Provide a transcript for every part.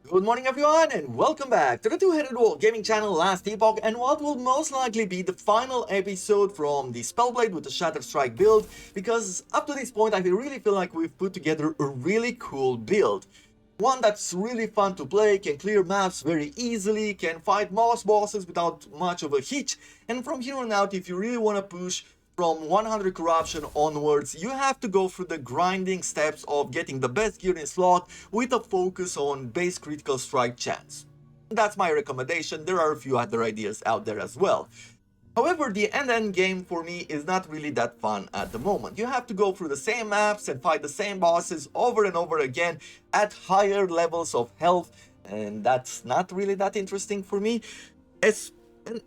Good morning everyone and welcome back to the two-headed wolf gaming channel Last Epoch and what will most likely be the final episode from the Spellblade with the Shatter strike build, because up to this point I really feel like we've put together a really cool build. One that's really fun to play, can clear maps very easily, can fight most bosses without much of a hitch, and from here on out, if you really want to push from 100 corruption onwards, you have to go through the grinding steps of getting the best gear in slot with a focus on base critical strike chance. That's my recommendation. There are a few other ideas out there as well. However, the end game for me is not really that fun at the moment. You have to go through the same maps and fight the same bosses over and over again at higher levels of health, and that's not really that interesting for me. And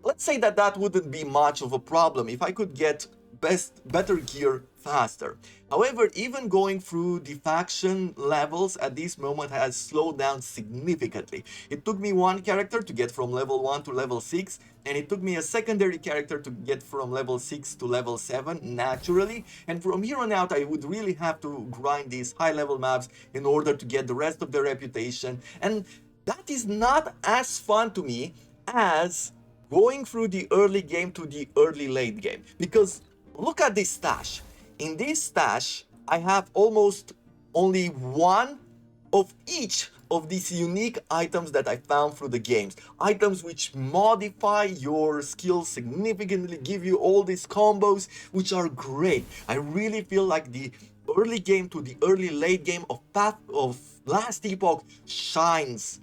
let's say that wouldn't be much of a problem if I could get better gear faster. However, even going through the faction levels at this moment has slowed down significantly. It took me one character to get from level 1 to level 6, and it took me a secondary character to get from level 6 to level 7 naturally, and from here on out I would really have to grind these high level maps in order to get the rest of the reputation, and that is not as fun to me as going through the early game to the early late game. Because look at this stash. In this stash, I have almost only one of each of these unique items that I found through the games. Items which modify your skills significantly, give you all these combos, which are great. I really feel like the early game to the early late game of Last Epoch shines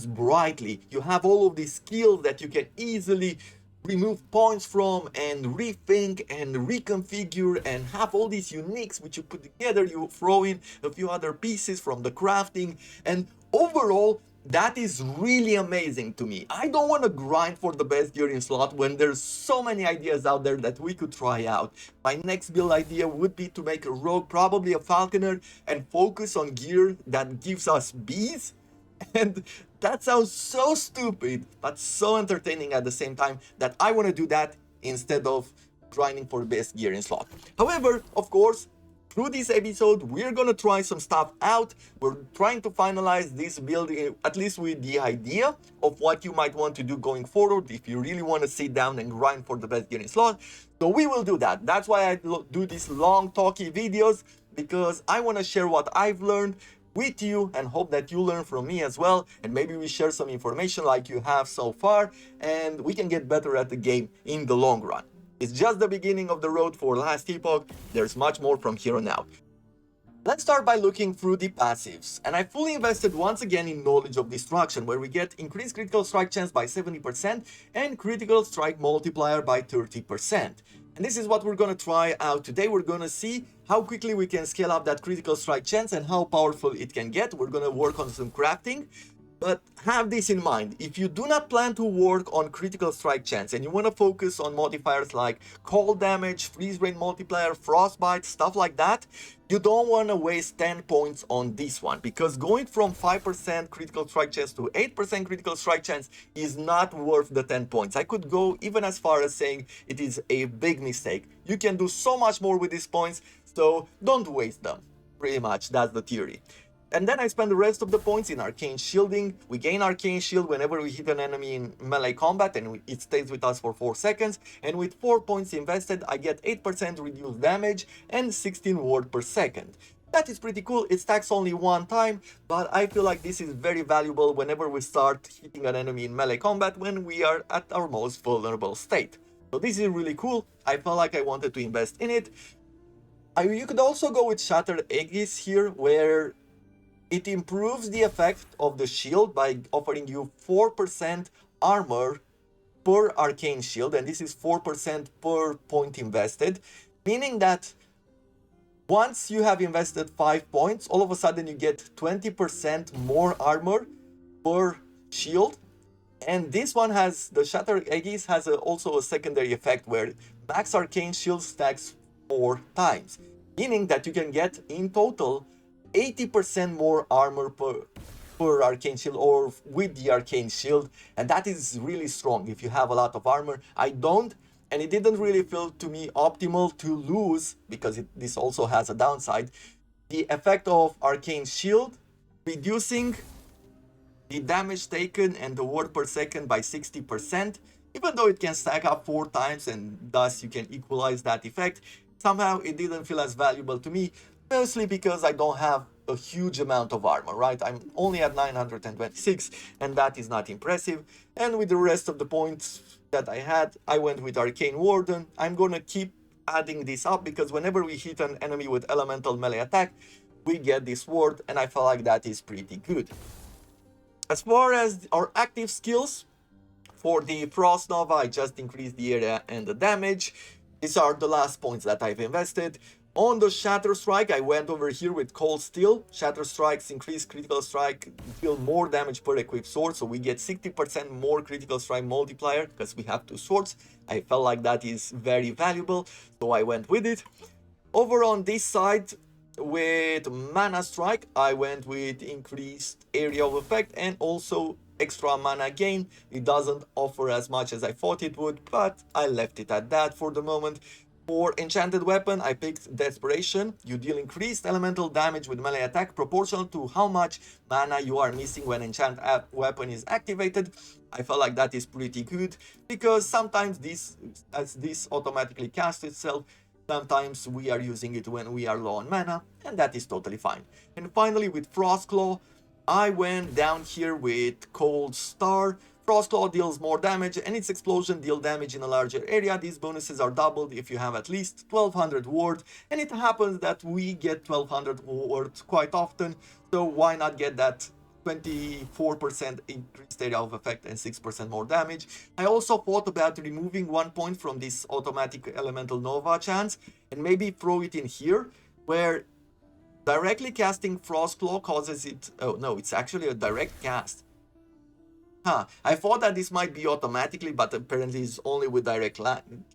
brightly. You have all of these skills that you can easily remove points from and rethink and reconfigure and have all these uniques which you put together. You throw in a few other pieces from the crafting, and overall that is really amazing to me. I don't want to grind for the best gear in slot when there's so many ideas out there that we could try out. My next build idea would be to make a rogue, probably a falconer, and focus on gear that gives us bees. And that sounds so stupid, but so entertaining at the same time that I want to do that instead of grinding for best gear in slot. However, of course, through this episode, we're gonna try some stuff out. We're trying to finalize this build, at least with the idea of what you might want to do going forward if you really want to sit down and grind for the best gear in slot. So we will do that. That's why I do these long talky videos, because I want to share what I've learned with you and hope that you learn from me as well, and maybe we share some information like you have so far, and we can get better at the game in the long run. It's just the beginning of the road for Last Epoch. There's much more from here on out. Let's start by looking through the passives, and I fully invested once again in Knowledge of Destruction, where we get increased critical strike chance by 70% and critical strike multiplier by 30%. And this is what we're gonna try out today. We're gonna see how quickly we can scale up that critical strike chance and how powerful it can get. We're gonna work on some crafting. But have this in mind, if you do not plan to work on critical strike chance and you want to focus on modifiers like cold damage, freeze rate multiplier, frostbite, stuff like that, you don't want to waste 10 points on this one, because going from 5% critical strike chance to 8% critical strike chance is not worth the 10 points. I could go even as far as saying it is a big mistake. You can do so much more with these points, so don't waste them. Pretty much, that's the theory. And then I spend the rest of the points in Arcane Shielding. We gain Arcane Shield whenever we hit an enemy in melee combat, and it stays with us for 4 seconds. And with 4 points invested, I get 8% reduced damage and 16 ward per second. That is pretty cool. It stacks only one time, but I feel like this is very valuable whenever we start hitting an enemy in melee combat when we are at our most vulnerable state. So this is really cool. I felt like I wanted to invest in it. You could also go with Shatter Aegis here, where it improves the effect of the shield by offering you 4% armor per arcane shield, and this is 4% per point invested, meaning that once you have invested 5 points, all of a sudden you get 20% more armor per shield. And this one has, the Shatter Aegis has also a secondary effect where max arcane shield stacks 4 times, meaning that you can get in total 80% more armor per arcane shield, or with the arcane shield, and that is really strong if you have a lot of armor. I don't, and it didn't really feel to me optimal to lose, because this also has a downside, the effect of arcane shield reducing the damage taken and the ward per second by 60%, even though it can stack up 4 times and thus you can equalize that effect. Somehow it didn't feel as valuable to me, mostly because I don't have a huge amount of armor, right? I'm only at 926 and that is not impressive. And with the rest of the points that I had, I went with Arcane Warden. I'm gonna keep adding this up because whenever we hit an enemy with elemental melee attack, we get this ward, and I feel like that is pretty good. As far as our active skills, for the Frost Nova, I just increased the area and the damage. These are the last points that I've invested. On the Shatter Strike, I went over here with Cold Steel. Shatter Strikes increase critical strike, deal more damage per equipped sword, so we get 60% more critical strike multiplier because we have 2 swords. I felt like that is very valuable, so I went with it. Over on this side, with Mana Strike, I went with increased area of effect and also extra mana gain. It doesn't offer as much as I thought it would, but I left it at that for the moment. For Enchanted Weapon, I picked Desperation. You deal increased elemental damage with melee attack proportional to how much mana you are missing when Enchant Weapon is activated. I felt like that is pretty good because sometimes this automatically casts itself. Sometimes we are using it when we are low on mana, and that is totally fine. And finally, with Frostclaw, I went down here with Cold Star. Frostclaw deals more damage, and its explosion deals damage in a larger area. These bonuses are doubled if you have at least 1200 ward, and it happens that we get 1200 ward quite often, so why not get that 24% increased area of effect and 6% more damage. I also thought about removing 1 point from this automatic elemental nova chance and maybe throw it in here, where directly casting Frostclaw causes it... Oh no, it's actually a direct cast. I thought that this might be automatically, but apparently it's only with direct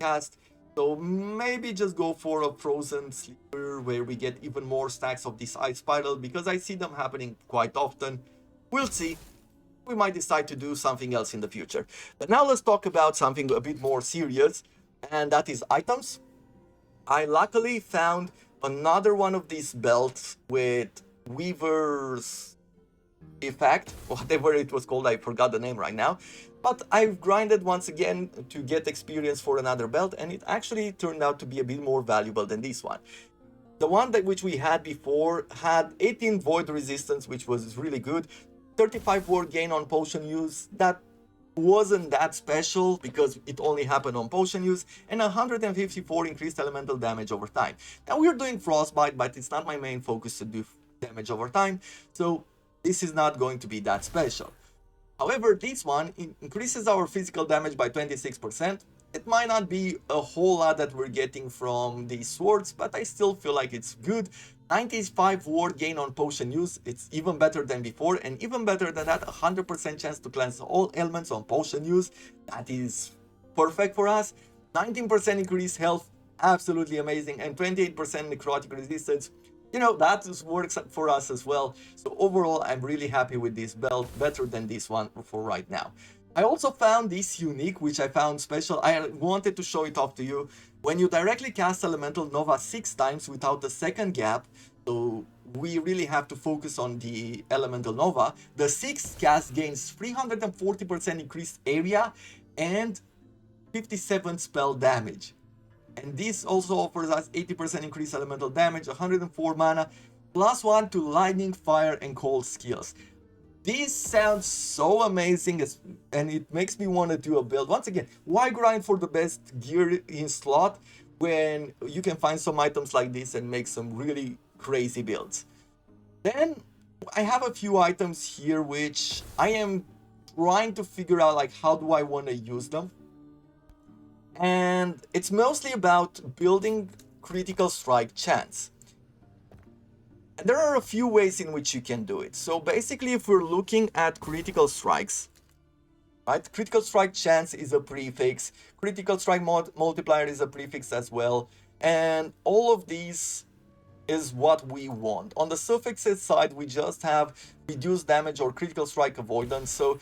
cast. So maybe just go for a Frozen Sleeper where we get even more stacks of this Ice Spiral, because I see them happening quite often. We'll see. We might decide to do something else in the future. But now let's talk about something a bit more serious, and that is items. I luckily found another one of these belts with Weaver's effect, whatever it was called, I forgot the name right now. But I've grinded once again to get experience for another belt, and it actually turned out to be a bit more valuable than this one. The one that which we had before had 18 void resistance, which was really good, 35 ward gain on potion use, that wasn't that special because it only happened on potion use, and 154 increased elemental damage over time. Now we're doing Frostbite, but it's not my main focus to do damage over time, so this is not going to be that special. However, this one increases our physical damage by 26%. It might not be a whole lot that we're getting from these swords, but I still feel like it's good. 95 ward gain on potion use, it's even better than before, and even better than that, 100% chance to cleanse all ailments on potion use. That is perfect for us. 19% increased health, absolutely amazing, and 28% necrotic resistance. You know, that works for us as well. So overall, I'm really happy with this belt, better than this one for right now. I also found this unique, which I found special. I wanted to show it off to you. When you directly cast Elemental Nova 6 times without the second gap, so we really have to focus on the Elemental Nova, the 6th cast gains 340% increased area and 57 spell damage. And this also offers us 80% increased elemental damage, 104 mana, +1 to lightning, fire, and cold skills. This sounds so amazing, and it makes me want to do a build. Once again, why grind for the best gear in slot when you can find some items like this and make some really crazy builds? Then I have a few items here which I am trying to figure out, like, how do I want to use them. And it's mostly about building critical strike chance. And there are a few ways in which you can do it. So basically, if we're looking at critical strikes, right? Critical strike chance is a prefix. Critical strike multiplier is a prefix as well. And all of these is what we want. On the suffixes side, we just have reduced damage or critical strike avoidance. So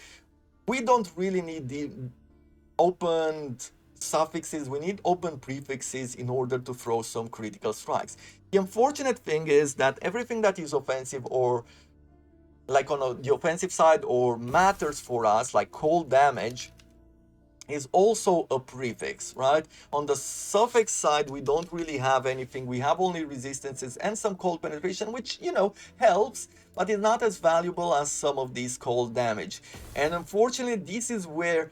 we don't really need the opened suffixes, we need open prefixes in order to throw some critical strikes. The unfortunate thing is that everything that is offensive or like on the offensive side or matters for us, like cold damage, is also a prefix, right? On the suffix side, we don't really have anything. We have only resistances and some cold penetration, which, you know, helps, but is not as valuable as some of these cold damage. And unfortunately, this is where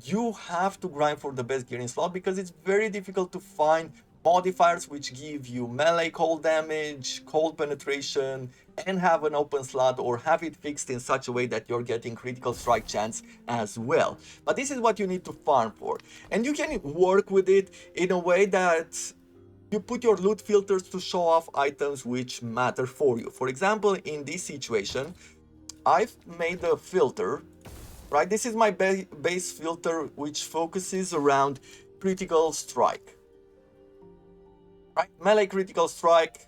you have to grind for the best gear in slot, because it's very difficult to find modifiers which give you melee cold damage, cold penetration, and have an open slot or have it fixed in such a way that you're getting critical strike chance as well. But this is what you need to farm for, and you can work with it in a way that you put your loot filters to show off items which matter for you. For example, in this situation, I've made a filter, right? This is my base filter, which focuses around critical strike, right? Melee critical strike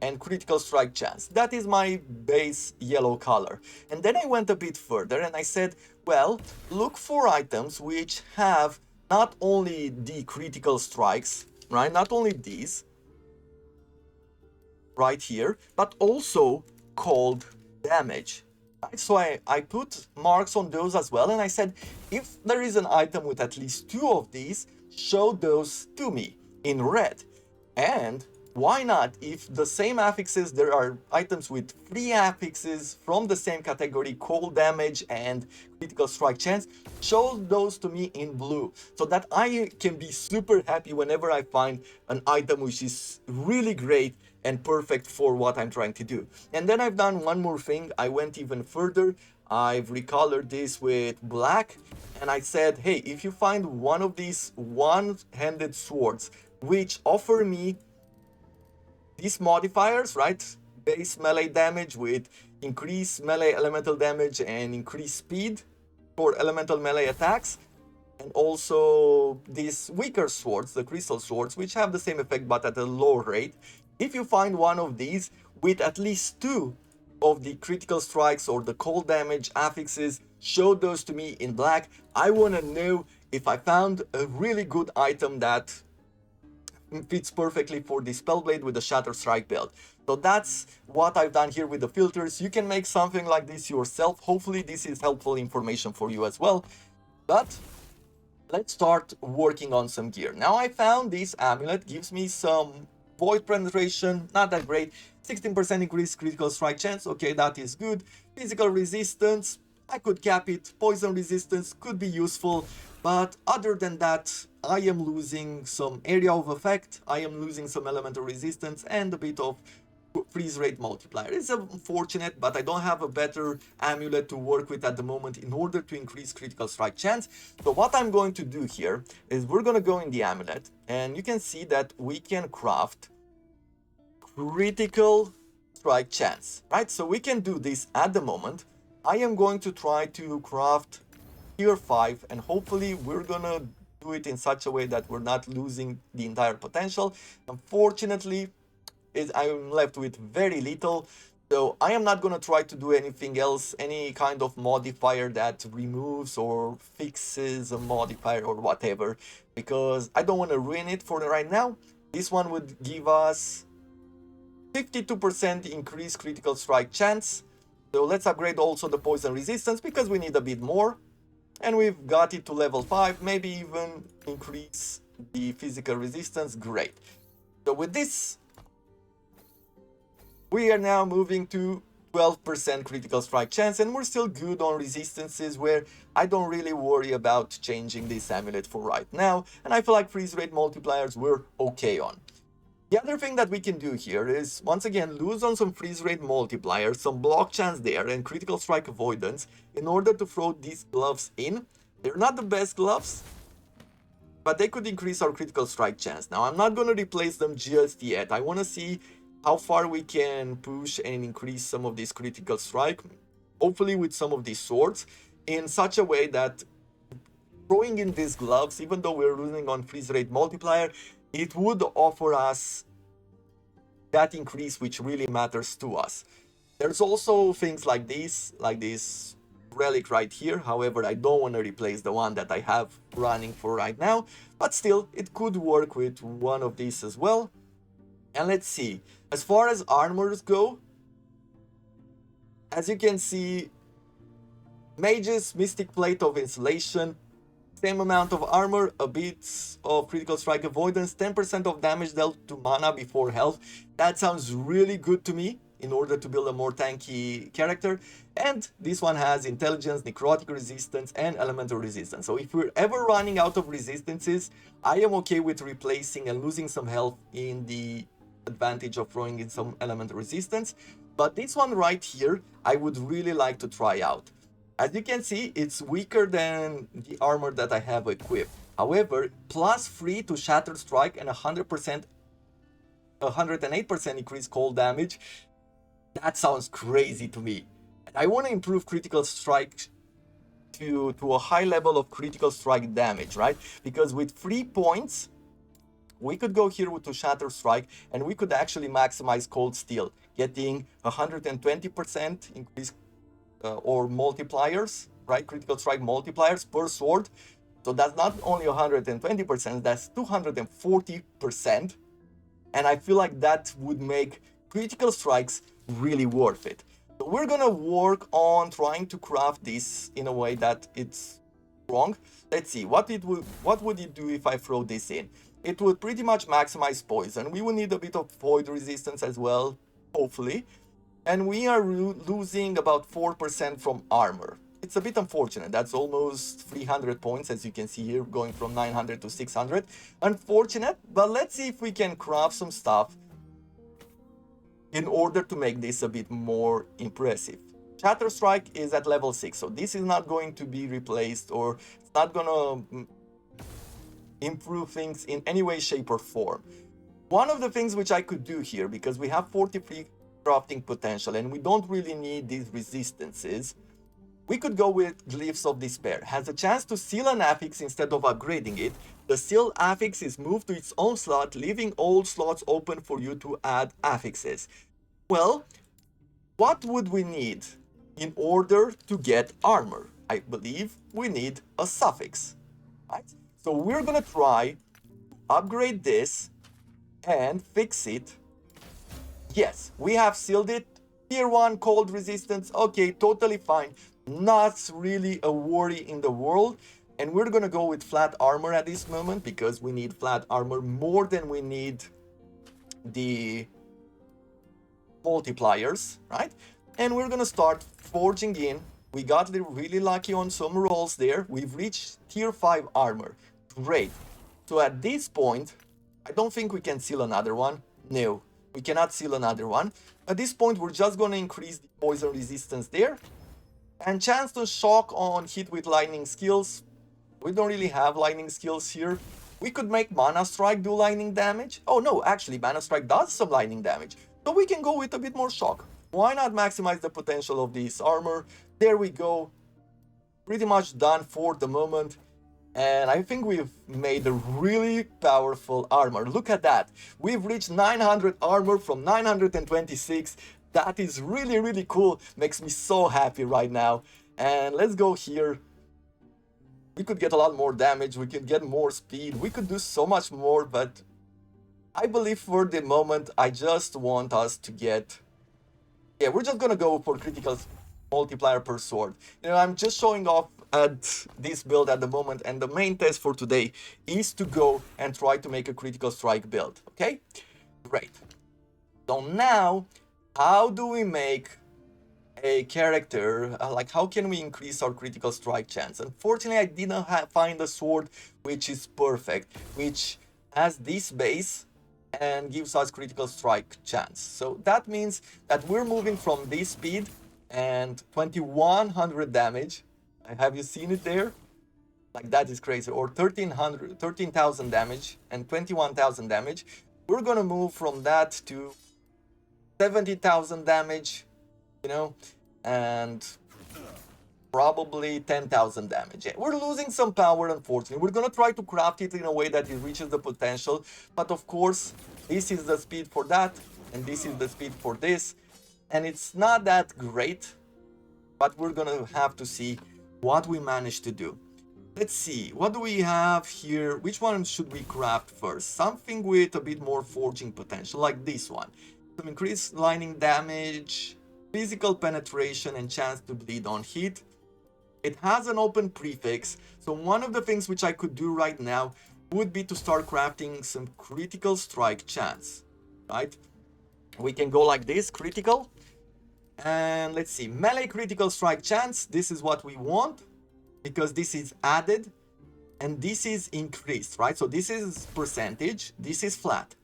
and critical strike chance. That is my base yellow color. And then I went a bit further and I said, well, look for items which have not only the critical strikes, right? Not only these right here, but also cold damage. Right? So I put marks on those as well, and I said, if there is an item with at least 2 of these, show those to me in red. And why not, if the same affixes, there are items with 3 affixes from the same category, cold damage and critical strike chance, show those to me in blue, so that I can be super happy whenever I find an item which is really great and perfect for what I'm trying to do. And then I've done one more thing. I went even further. I've recolored this with black, and I said, hey, if you find one of these one-handed swords which offer me these modifiers, right? Base melee damage with increased melee elemental damage and increased speed for elemental melee attacks, and also these weaker swords, the crystal swords, which have the same effect but at a lower rate. If you find one of these with at least 2 of the critical strikes or the cold damage affixes, show those to me in black. I want to know if I found a really good item that fits perfectly for the Spellblade with the Shatter strike build. So that's what I've done here with the filters. You can make something like this yourself. Hopefully this is helpful information for you as well. But let's start working on some gear. Now I found this amulet gives me some void penetration, not that great. 16% increased critical strike chance, okay, that is good. Physical resistance, I could cap it. Poison resistance could be useful, but other than that, I am losing some area of effect, I am losing some elemental resistance, and a bit of freeze rate multiplier. It's unfortunate, but I don't have a better amulet to work with at the moment in order to increase critical strike chance. So what I'm going to do here is we're going to go in the amulet, and you can see that we can craft critical strike chance, right? So we can do this at the moment. I am going to try to craft tier 5, and hopefully we're gonna do it in such a way that we're not losing the entire potential. Unfortunately, I'm left with very little, so I am not gonna try to do anything else, any kind of modifier that removes or fixes a modifier or whatever, because I don't want to ruin it for right now. This one would give us 52% increased critical strike chance. So let's upgrade also the poison resistance because we need a bit more. And we've got it to level 5, maybe even increase the physical resistance. Great. So with this, we are now moving to 12% critical strike chance, and we're still good on resistances, where I don't really worry about changing this amulet for right now, and I feel like freeze rate multipliers we're okay on. The other thing that we can do here is, once again, lose on some freeze rate multiplier, some block chance there, and critical strike avoidance in order to throw these gloves in. They're not the best gloves, but they could increase our critical strike chance. Now, I'm not going to replace them just yet. I want to see how far we can push and increase some of this critical strike, hopefully with some of these swords, in such a way that throwing in these gloves, even though we're losing on freeze rate multiplier, it would offer us that increase which really matters to us. There's also things like this relic right here. However, I don't want to replace the one that I have running for right now, but still it could work with one of these as well. And let's see, as far as armors go, As you can see, mages, mystic plate of insulation, same amount of armor, a bit of critical strike avoidance, 10% of damage dealt to mana before health. That sounds really good to me in order to build a more tanky character. And this one has intelligence, necrotic resistance, and elemental resistance. So if we're ever running out of resistances, I am okay with replacing and losing some health in the advantage of throwing in some elemental resistance. But this one right here, I would really like to try out. As you can see, it's weaker than the armor that I have equipped. However, +3 to Shatter Strike and 108% increased cold damage. That sounds crazy to me. And I want to improve critical strike to a high level of critical strike damage, right? Because with 3 points, we could go here to Shatter Strike and we could actually maximize Cold Steel, getting 120% increased or multipliers, right? Critical strike multipliers per sword. So that's not only 120%, that's 240%. And I feel like that would make critical strikes really worth it. So we're gonna work on trying to craft this in a way that it's strong. Let's see, what would it do if I throw this in? It would pretty much maximize poison. We will need a bit of void resistance as well, hopefully. And we are losing about 4% from armor. It's a bit unfortunate. That's almost 300 points, as you can see here, going from 900 to 600. Unfortunate, but let's see if we can craft some stuff in order to make this a bit more impressive. Shatter Strike is at level 6, so this is not going to be replaced, or it's not gonna improve things in any way, shape, or form. One of the things which I could do here, because we have 43 crafting potential and we don't really need these resistances, we could go with Glyphs of Despair. Has a chance to seal an affix instead of upgrading it. The sealed affix is moved to its own slot, leaving all slots open for you to add affixes. Well, what would we need in order to get armor? I believe we need a suffix, right? So we're gonna try to upgrade this and fix it. Yes, we have sealed it. Tier 1 cold resistance. Okay, totally fine. Not really a worry in the world. And we're gonna go with flat armor at this moment because we need flat armor more than we need the multipliers, right? And we're gonna start forging in. We got really lucky on some rolls there. We've reached tier 5 armor. Great. So at this point, I don't think we can seal another one. No, we cannot seal another one. At this point, we're just going to increase the poison resistance there. And chance to shock on hit with lightning skills. We don't really have lightning skills here. We could make Mana Strike do lightning damage. Oh no, actually, Mana Strike does some lightning damage. So we can go with a bit more shock. Why not maximize the potential of this armor? There we go. Pretty much done for the moment. And I think we've made a really powerful armor. Look at that. We've reached 900 armor from 926. That is really, really cool. Makes me so happy right now. And let's go here. We could get a lot more damage. We could get more speed. We could do so much more. But I believe for the moment, I just want us to get... Yeah, we're just going to go for critical multiplier per sword. You know, I'm just showing off at this build at the moment, and the main test for today is to go and try to make a critical strike build. Okay, great. So now, how do we make a character, like how can we increase our critical strike chance? Unfortunately, I didn't find a sword which is perfect, which has this base and gives us critical strike chance. So that means that we're moving from this speed and 2100 damage. Have you seen it there? Like, that is crazy. Or 13,000 damage and 21,000 damage. We're gonna move from that to 70,000 damage, you know, and probably 10,000 damage. Yeah, we're losing some power, unfortunately. We're gonna try to craft it in a way that it reaches the potential, but of course, this is the speed for that, and this is the speed for this, and it's not that great, but we're gonna have to see what we manage to do. Let's see, what do we have here? Which one should we craft first? Something with a bit more forging potential, like this one. Some increased lightning damage. physical penetration and chance to bleed on hit. It has an open prefix, so one of the things which I could do right now would be to start crafting some critical strike chance, right? We can go like this, critical, and let's see, melee critical strike chance. This is what we want because this is added and this is increased, right? So this is percentage, this is flat.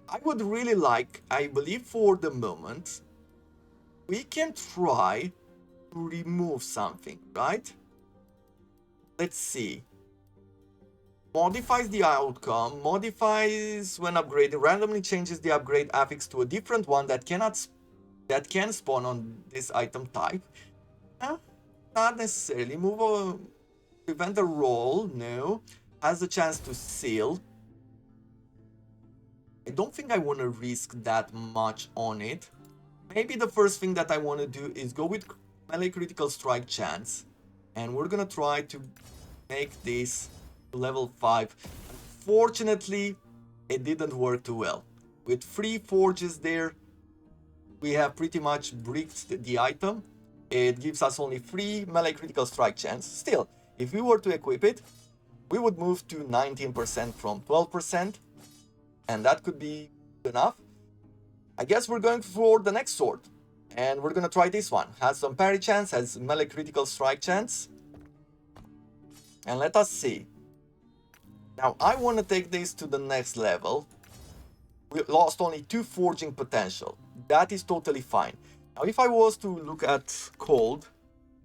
I would really like, I believe for the moment, we can try to remove something, right? Let's see. Modifies the outcome, modifies when upgraded, randomly changes the upgrade affix to a different one that can spawn on this item type. Not necessarily. Prevent a roll, no. Has a chance to seal. I don't think I want to risk that much on it. Maybe the first thing that I want to do is go with melee critical strike chance. And we're gonna try to make this level 5. Unfortunately, it didn't work too well. With 3 forges there, we have pretty much bricked the item. It gives us only 3 melee critical strike chance. Still, if we were to equip it, we would move to 19% from 12%. And that could be enough. I guess we're going for the next sword. And we're gonna try this one. Has some parry chance, has melee critical strike chance. And let us see. Now I want to take this to the next level. We lost only 2 forging potential. That is totally fine. Now if I was to look at cold,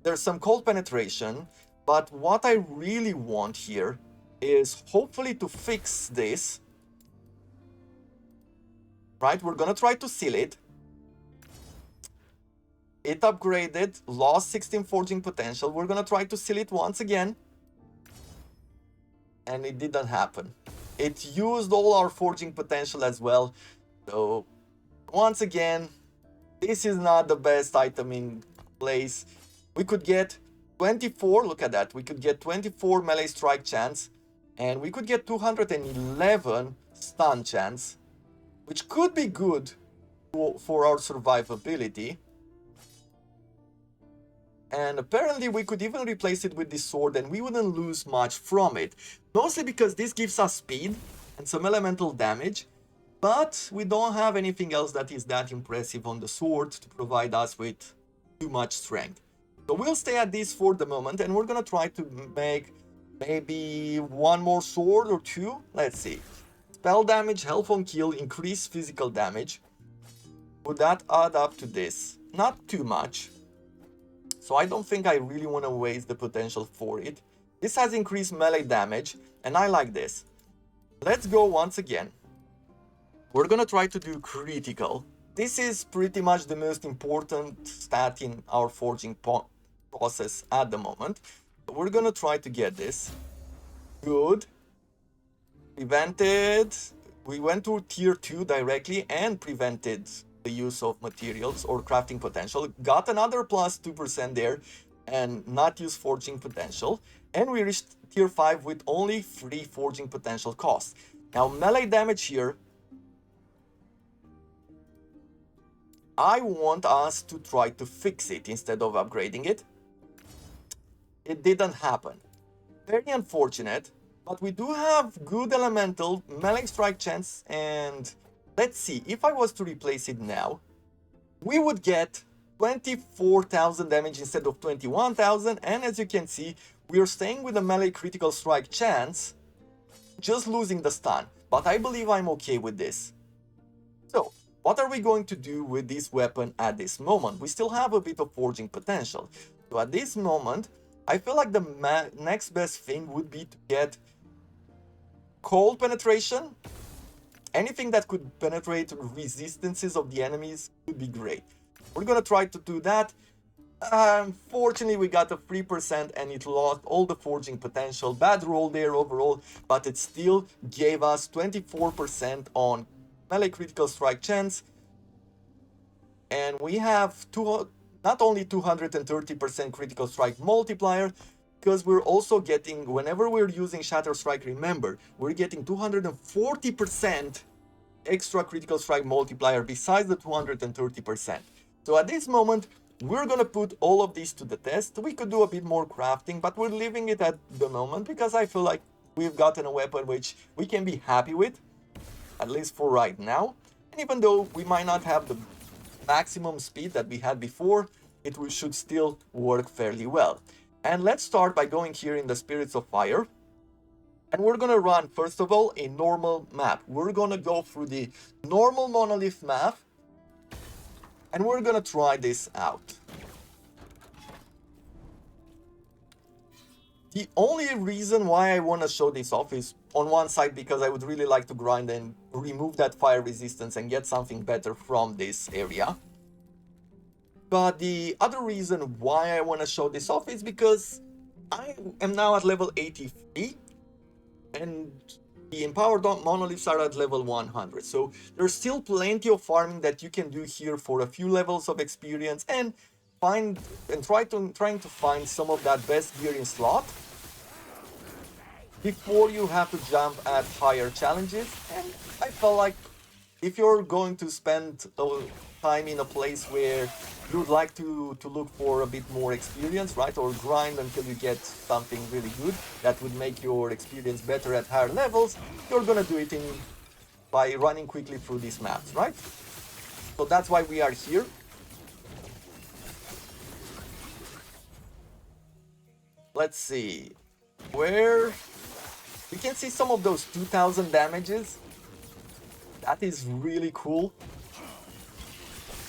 there's some cold penetration. But what I really want here is hopefully to fix this. Right, we're gonna try to seal it. It upgraded, lost 16 forging potential. We're gonna try to seal it once again. And it didn't happen. It used all our forging potential as well. So, once again, this is not the best item in place. We could get 24, look at that. We could get 24 melee strike chance. And we could get 211 stun chance. Which could be good for our survivability. And apparently we could even replace it with this sword and we wouldn't lose much from it. Mostly because this gives us speed and some elemental damage. But we don't have anything else that is that impressive on the sword to provide us with too much strength. So we'll stay at this for the moment and we're gonna try to make maybe one more sword or 2. Let's see. Spell damage, health on kill, increase physical damage. Would that add up to this? Not too much. So I don't think I really want to waste the potential for it. This has increased melee damage, and I like this. Let's go once again. We're gonna try to do critical. This is pretty much the most important stat in our forging process at the moment. We're gonna try to get this. Good. Prevented. We went to tier 2 directly and prevented the use of materials or crafting potential. Got another plus 2% there and not use forging potential. And we reached tier 5 with only 3 forging potential costs. Now melee damage here. I want us to try to fix it instead of upgrading it. It didn't happen. Very unfortunate. But we do have good elemental, melee strike chance, and let's see, if I was to replace it now, we would get 24,000 damage instead of 21,000, and as you can see, we are staying with a melee critical strike chance, just losing the stun, but I believe I'm okay with this. So, what are we going to do with this weapon at this moment? We still have a bit of forging potential, so at this moment, I feel like the next best thing would be to get cold penetration. Anything that could penetrate resistances of the enemies would be great. We're gonna try to do that. Unfortunately, we got a 3% and it lost all the forging potential. Bad roll there overall, but it still gave us 24% on melee critical strike chance. And we have not only 230% critical strike multiplier, because we're also getting, whenever we're using Shatter Strike, remember, we're getting 240% extra critical strike multiplier besides the 230%. So at this moment, we're gonna put all of these to the test. We could do a bit more crafting, but we're leaving it at the moment because I feel like we've gotten a weapon which we can be happy with, at least for right now. And even though we might not have the maximum speed that we had before, it should still work fairly well. And let's start by going here in the Spirits of Fire. And we're gonna run, first of all, a normal map. We're gonna go through the normal monolith map, and we're gonna try this out. The only reason why I want to show this off is, on one side, because I would really like to grind and remove that fire resistance and get something better from this area. But the other reason why I want to show this off is because I am now at level 83, and the empowered monoliths are at level 100. So there's still plenty of farming that you can do here for a few levels of experience and trying to find some of that best gear in slot before you have to jump at higher challenges. And I felt like if you're going to spend time in a place where you'd like to look for a bit more experience, right, or grind until you get something really good that would make your experience better at higher levels, you're gonna do it by running quickly through these maps, right? So that's why we are here. Let's see, where you can see some of those 2000 damages. That is really cool.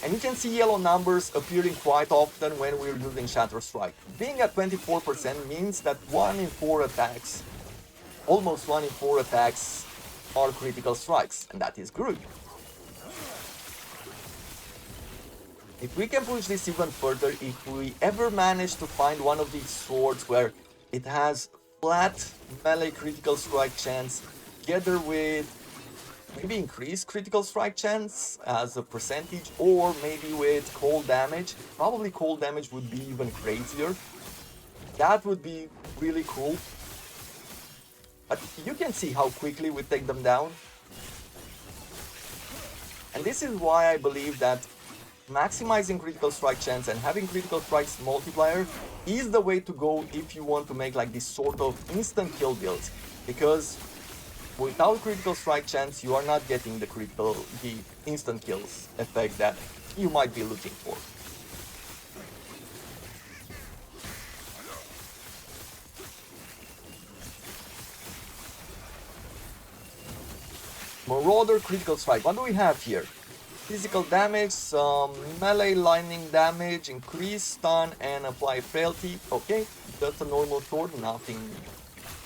And you can see yellow numbers appearing quite often when we're using Shatter Strike. Being at 24% means that 1 in 4 attacks, almost 1 in 4 attacks, are critical strikes, and that is good. If we can push this even further, if we ever manage to find one of these swords where it has flat melee critical strike chance, together with maybe increase critical strike chance as a percentage, or maybe with cold damage. Probably cold damage would be even crazier. That would be really cool. But you can see how quickly we take them down. And this is why I believe that maximizing critical strike chance and having critical strikes multiplier is the way to go if you want to make like this sort of instant kill builds. Because without critical strike chance, you are not getting the instant kills effect that you might be looking for. Marauder critical strike. What do we have here? Physical damage, some melee lightning damage, increase stun, and apply frailty. Okay, that's a normal sword, nothing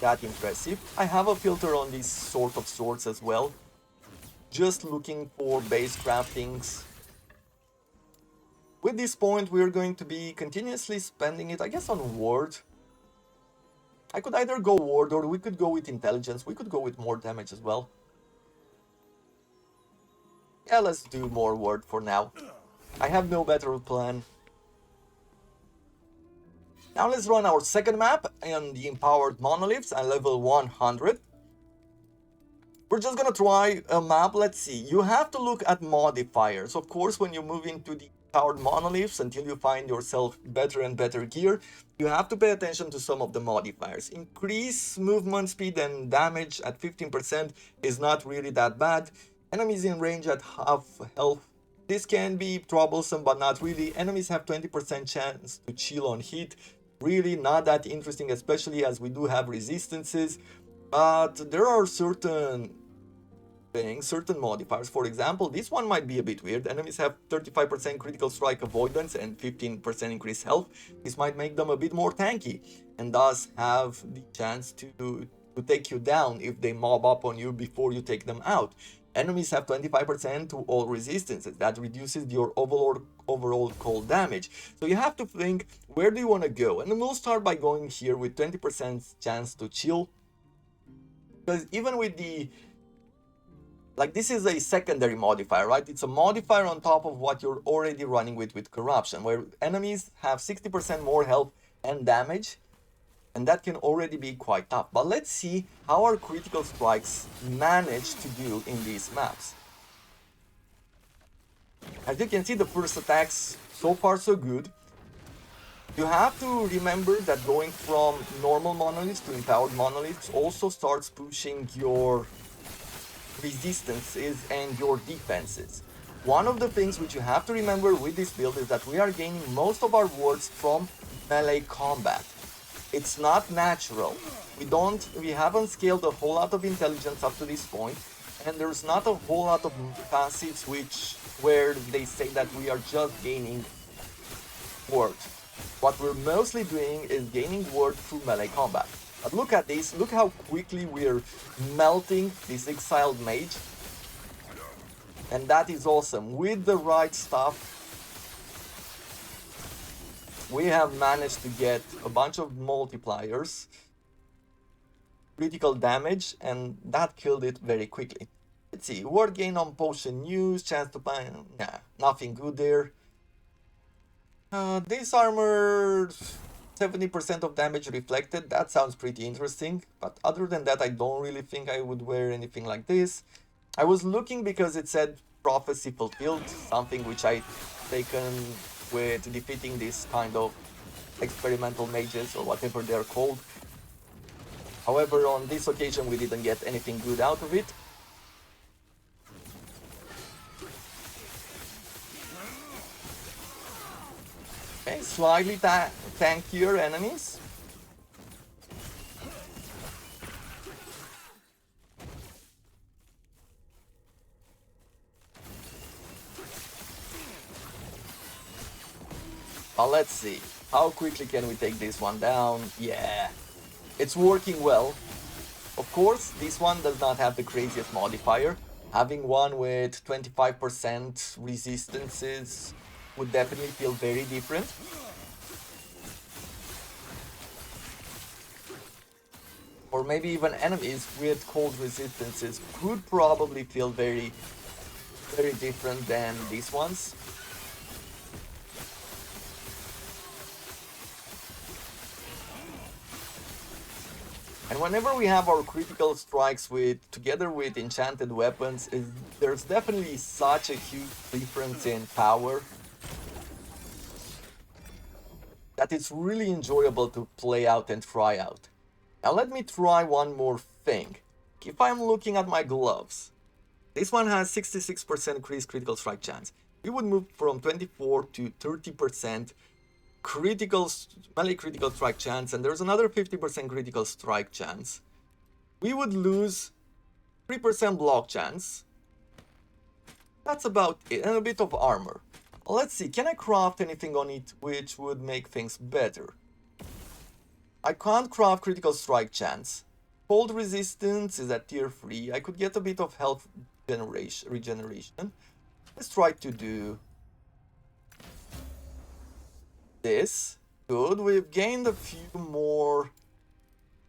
that impressive. I have a filter on these sort of swords as well, just looking for base craftings. With this point, we're going to be continuously spending it, I guess, on ward. I could either go ward or we could go with intelligence. We could go with more damage as well. Yeah, let's do more ward for now. I have no better plan. Now let's run our second map and the empowered monoliths at level 100. We're just gonna try a map. Let's see, you have to look at modifiers. Of course, when you move into the empowered monoliths, until you find yourself better and better gear, you have to pay attention to some of the modifiers. Increase movement speed and damage at 15% is not really that bad. Enemies in range at half health. This can be troublesome, but not really. Enemies have 20% chance to chill on hit. Really not that interesting, especially as we do have resistances. But there are certain things, certain modifiers. For example, this one might be a bit weird. Enemies have 35% critical strike avoidance and 15% increased health. This might make them a bit more tanky, and thus have the chance to take you down if they mob up on you before you take them out. Enemies have 25% to all resistances. That reduces your overall cold damage. So you have to think, where do you want to go? And we'll start by going here with 20% chance to chill. Because even with the... like, this is a secondary modifier, right? It's a modifier on top of what you're already running with corruption, where enemies have 60% more health and damage. And that can already be quite tough. But let's see how our critical strikes manage to do in these maps. As you can see, the first attacks so far so good. You have to remember that going from normal monoliths to empowered monoliths also starts pushing your resistances and your defenses. One of the things which you have to remember with this build is that we are gaining most of our wards from melee combat. It's not natural. We haven't scaled a whole lot of intelligence up to this point, and there's not a whole lot of passives where they say that we are just gaining ward. What we're mostly doing is gaining ward through melee combat. But look at this, look how quickly we're melting this exiled mage. And that is awesome. With the right stuff, we have managed to get a bunch of multipliers, critical damage, and that killed it very quickly. Let's see, word gain on potion use, chance to buy, nah, nothing good there. This armor, 70% of damage reflected, that sounds pretty interesting, but other than that I don't really think I would wear anything like this. I was looking because it said prophecy fulfilled, something which I taken with defeating this kind of experimental mages or whatever they're called. However, on this occasion we didn't get anything good out of it. Okay, slightly tankier enemies. Well, let's see. How quickly can we take this one down? Yeah, it's working well. Of course, this one does not have the craziest modifier. Having one with 25% resistances would definitely feel very different. Or maybe even enemies with cold resistances could probably feel very, very different than these ones. And whenever we have our critical strikes together with enchanted weapons, there's definitely such a huge difference in power that it's really enjoyable to play out and try out. Now let me try one more thing. If I'm looking at my gloves, this one has 66% increased critical strike chance. We would move from 24 to 30% melee critical strike chance, and there's another 50% critical strike chance. We would lose 3% block chance. That's about it, and a bit of armor. Let's see, can I craft anything on it which would make things better? I can't craft critical strike chance. Cold resistance is at tier 3. I could get a bit of health regeneration. Let's try to do this. Good, we've gained a few more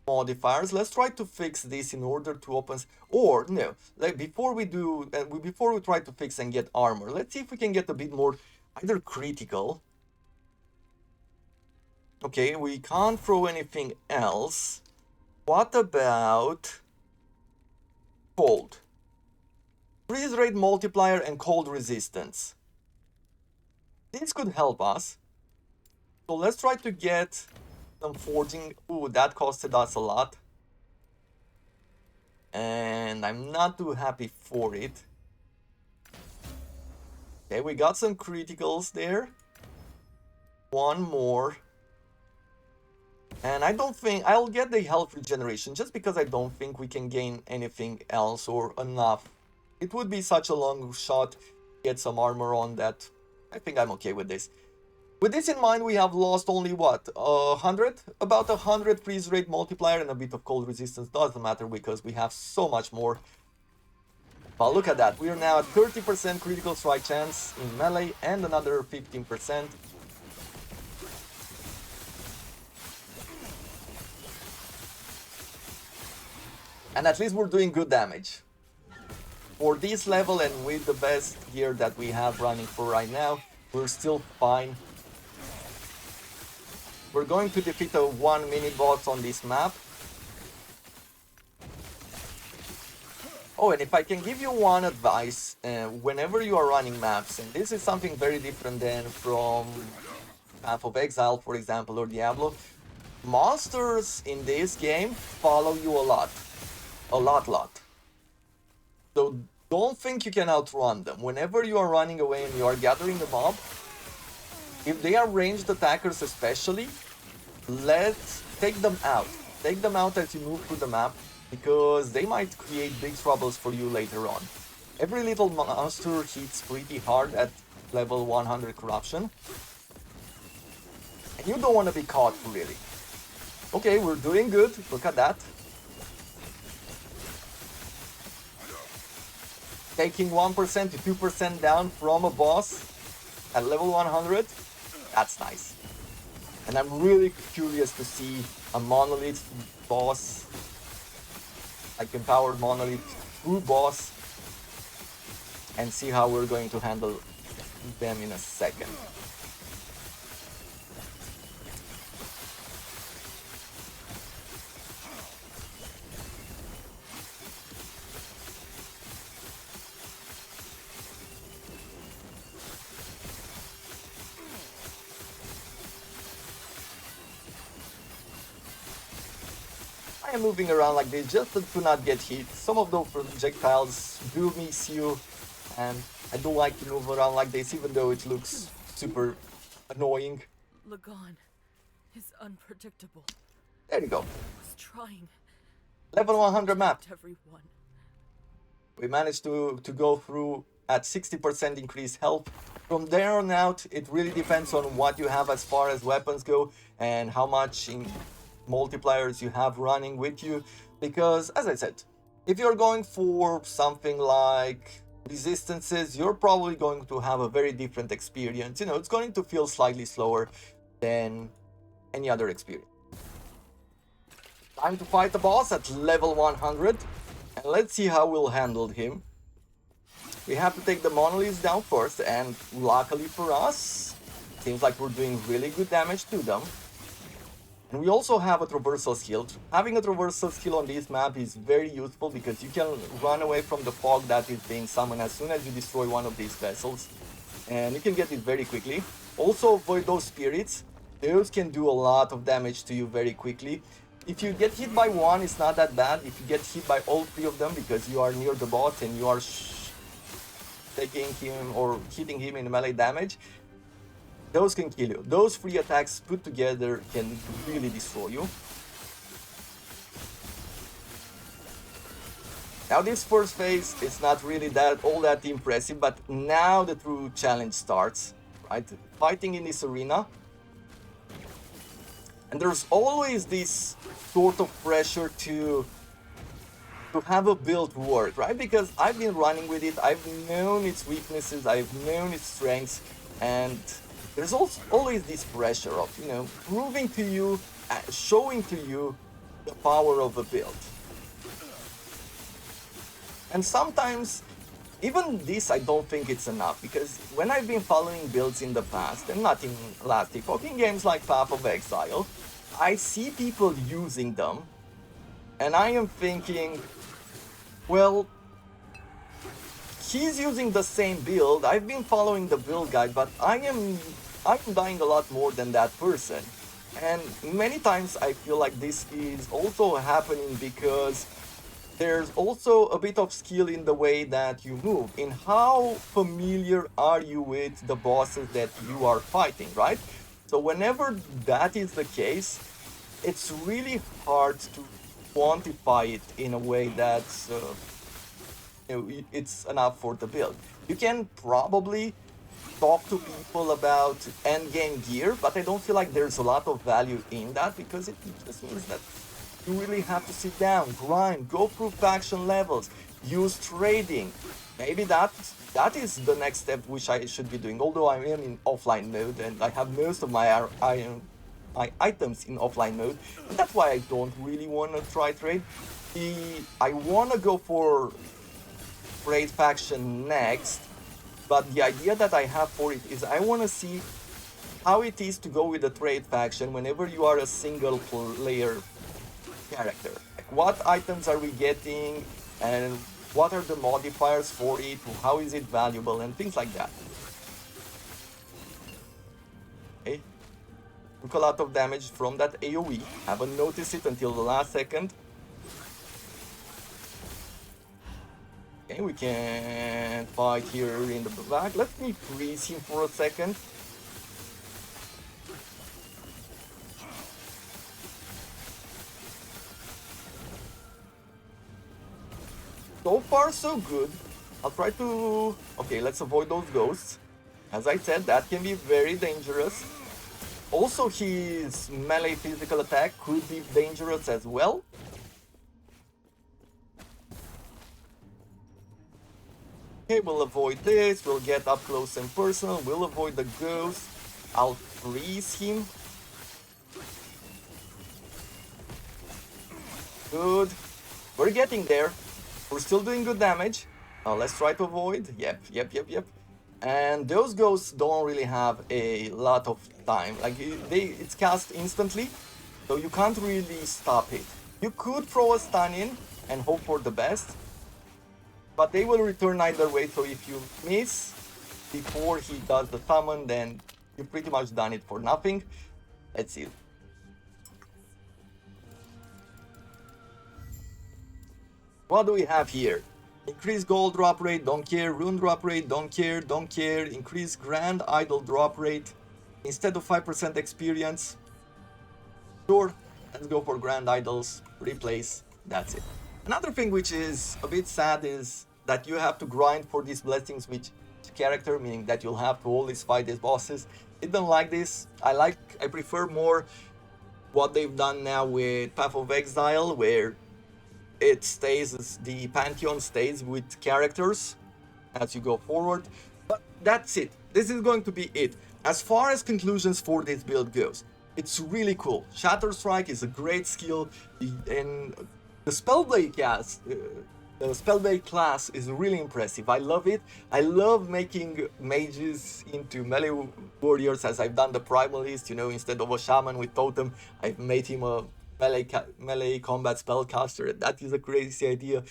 modifiers. Let's try to fix this in order to open, or no, like before we try to fix and get armor, let's see if we can get a bit more either critical. Okay, we can't throw anything else. What about cold? Freeze rate multiplier and cold resistance. This could help us. So let's try to get some forging. Ooh, that costed us a lot. And I'm not too happy for it. Okay, we got some criticals there. One more. And I don't think I'll get the health regeneration just because I don't think we can gain anything else or enough. It would be such a long shot to get some armor on that. I think I'm okay with this. With this in mind, we have lost only what, 100? About 100 freeze rate multiplier and a bit of cold resistance. Doesn't matter because we have so much more. But look at that, we are now at 30% critical strike chance in melee and another 15%. And at least we're doing good damage. For this level and with the best gear that we have running for right now, we're still fine. We're going to defeat a 1 mini boss on this map. Oh, and if I can give you one advice, whenever you are running maps, and this is something very different than from Path of Exile, for example, or Diablo, monsters in this game follow you a lot. A lot. So don't think you can outrun them. Whenever you are running away and you are gathering the mob, if they are ranged attackers especially, let's take them out. Take them out as you move through the map, because they might create big troubles for you later on. Every little monster hits pretty hard at level 100 corruption. And you don't want to be caught, really. Okay, we're doing good. Look at that. Taking 1% to 2% down from a boss at level 100. That's nice. And I'm really curious to see a monolith boss, like empowered monolith true boss, and see how we're going to handle them in a second. I am moving around like this just to not get hit. Some of those projectiles do miss you, and I don't like to move around like this, even though it looks super annoying. Lagon is unpredictable. There you go. He's trying. Level 100 map. Everyone. We managed to go through at 60% increased health. From there on out, it really depends on what you have as far as weapons go and how much in multipliers you have running with you. Because, as I said, if you're going for something like resistances, you're probably going to have a very different experience. You know, it's going to feel slightly slower than any other experience. Time to fight the boss at level 100. And let's see how we'll handle him. We have to take the monoliths down first, and luckily for us, seems like we're doing really good damage to them. And we also have a traversal skill. Having a traversal skill on this map is very useful because you can run away from the fog that is being summoned as soon as you destroy one of these vessels. And you can get it very quickly. Also avoid those spirits. Those can do a lot of damage to you very quickly. If you get hit by one, it's not that bad. If you get hit by all three of them because you are near the bot and you are taking him or hitting him in melee damage, those can kill you. Those three attacks put together can really destroy you. Now this first phase is not really all that impressive, but now the true challenge starts, right? Fighting in this arena. And there's always this sort of pressure to have a build work, right? Because I've been running with it, I've known its weaknesses, I've known its strengths, and there's also always this pressure of, you know, proving to you, showing to you the power of a build. And sometimes, even this I don't think it's enough, because when I've been following builds in the past, and not in last Epoch, in games like Path of Exile, I see people using them, and I am thinking, well, he's using the same build, I've been following the build guide, but I'm dying a lot more than that person. And many times I feel like this is also happening because there's also a bit of skill in the way that you move, in how familiar are you with the bosses that you are fighting, right? So whenever that is the case, it's really hard to quantify it in a way that's it's enough for the build. You can probably talk to people about endgame gear, but I don't feel like there's a lot of value in that, because it just means that you really have to sit down, grind, go through faction levels, use trading. Maybe that is the next step which I should be doing, although I am in offline mode and I have most of my items in offline mode. And that's why I don't really want to try trade. I want to go for trade faction next, but the idea that I have for it is I want to see how it is to go with the trade faction whenever you are a single player character. Like, what items are we getting, and what are the modifiers for it, how is it valuable, and things like that. Okay, took a lot of damage from that AoE, haven't noticed it until the last second. Okay, we can fight here in the back. Let me freeze him for a second. So far, so good. I'll try to... Okay, let's avoid those ghosts. As I said, that can be very dangerous. Also, his melee physical attack could be dangerous as well. Okay, we'll avoid this. We'll get up close and personal. We'll avoid the ghost. I'll freeze him. Good. We're getting there. We're still doing good damage. Let's try to avoid. Yep. And those ghosts don't really have a lot of time. Like, it's cast instantly, so you can't really stop it. You could throw a stun in and hope for the best, but they will return either way, so if you miss before he does the summon, then you've pretty much done it for nothing. Let's see. What do we have here? Increase gold drop rate, don't care. Rune drop rate, don't care, don't care. Increase grand idol drop rate. Instead of 5% experience. Sure, let's go for grand idols. Replace, that's it. Another thing which is a bit sad is that you have to grind for these blessings with character, meaning that you'll have to always fight these bosses. I don't like this. I prefer more what they've done now with Path of Exile, where it stays, the Pantheon stays with characters as you go forward. But that's it. This is going to be it. As far as conclusions for this build goes, it's really cool. Shatter Strike is a great skill, and the Spellblade class is really impressive. I love it. I love making mages into melee warriors, as I've done the Primalist, you know, instead of a shaman with totem, I've made him a melee combat spellcaster. That is a crazy idea.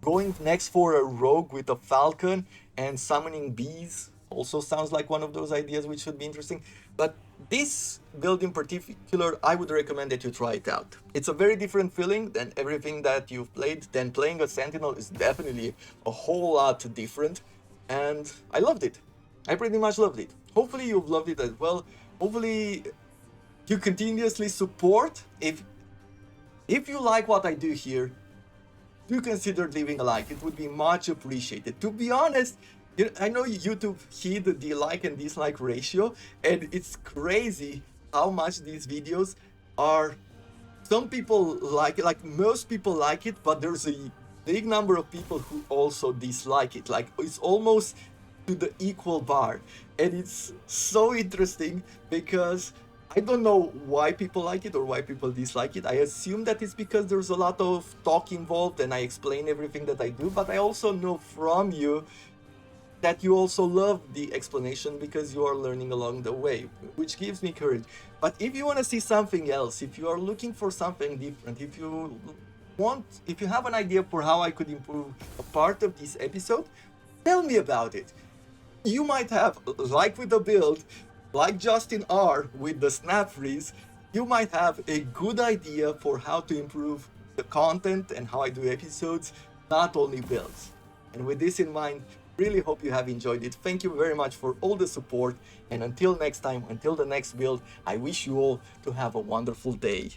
Going next for a rogue with a falcon and summoning bees also sounds like one of those ideas which should be interesting. But this build in particular, I would recommend that you try it out. It's a very different feeling than everything that you've played. Then playing a Sentinel is definitely a whole lot different, and I loved it. I pretty much loved it. Hopefully you've loved it as well. Hopefully you continuously support. If you like what I do here, do consider leaving a like. It would be much appreciated. To be honest, I know YouTube hid the like and dislike ratio, and it's crazy how much these videos are... Some people like it, like most people like it, but there's a big number of people who also dislike it. Like, it's almost to the equal bar. And it's so interesting because I don't know why people like it or why people dislike it. I assume that it's because there's a lot of talk involved and I explain everything that I do, but I also know from you that you also love the explanation because you are learning along the way, which gives me courage. But if you want to see something else, if you are looking for something different, if you have an idea for how I could improve a part of this episode, tell me about it. You might have, like with the build, like Justin R with the snap freeze, you might have a good idea for how to improve the content and how I do episodes, not only builds. And with this in mind, really hope you have enjoyed it. Thank you very much for all the support, and until next time, until the next build, I wish you all to have a wonderful day.